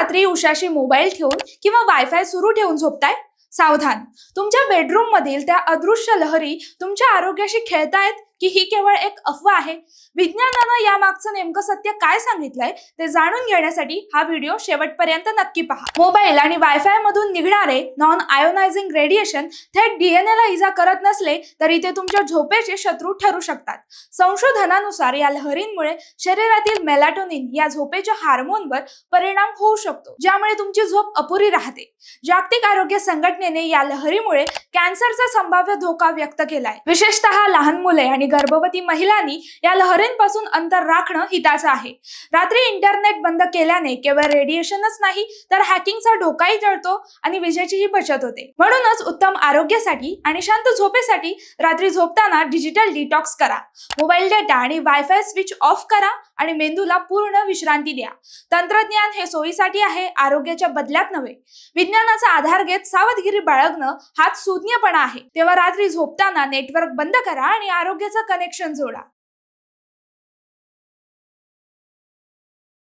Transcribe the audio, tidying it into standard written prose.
रात्री उशाशी मोबाईल ठेवून किंवा वायफाय सुरू ठेवून झोपताय? सावधान, तुमच्या बेडरूम मधील त्या अदृश्य लहरी तुमच्या आरोग्याशी खेळतायत की ही केवळ एक अफवा आहे? विज्ञानानं यामागचं नेमकं सत्य काय सांगितलंय ते जाणून घेण्यासाठी हा व्हिडिओ शेवटपर्यंत नक्की पहा. मोबाईल आणि वायफाय मधून निघणारे नॉन आयोनायझिंग रेडिएशन थेट डीएनए ला इजा करत नसले तरी ते तुमच्या झोपेचे शत्रू ठरू शकतात. संशोधनानुसार या लहरींमुळे शरीरातील मेलाटोनिन या झोपेच्या हार्मोनवर परिणाम होऊ शकतो, ज्यामुळे तुमची झोप अपुरी राहते. जागतिक आरोग्य संघटनेने या लहरीमुळे कॅन्सरचा संभाव्य धोका व्यक्त केलाय. विशेषतः लहान मुले आणि गर्भवती महिलांनी या लहरींपासून अंतर राखणं हिताचं आहे. रात्री इंटरनेट बंद केल्याने केवळ रेडिएशनच नाही तर हॅकिंगचा धोकाही टळतो आणि विजेचीही बचत होते. म्हणूनच उत्तम आरोग्यासाठी आणि शांत झोपेसाठी रात्री झोपताना डिजिटल डिटॉक्स करा. मोबाईल डेटा आणि वायफाय स्विच ऑफ करा आणि मेंदूला पूर्ण विश्रांती द्या. तंत्रज्ञान हे सोयीसाठी आहे, आरोग्याच्या बदल्यात नव्हे. विज्ञानाचा आधार घेत सावधगिरी बाळगणं हाच सुज्ञपणा आहे. तेव्हा रात्री झोपताना नेटवर्क बंद करा आणि आरोग्याचं कनेक्शन जोडा.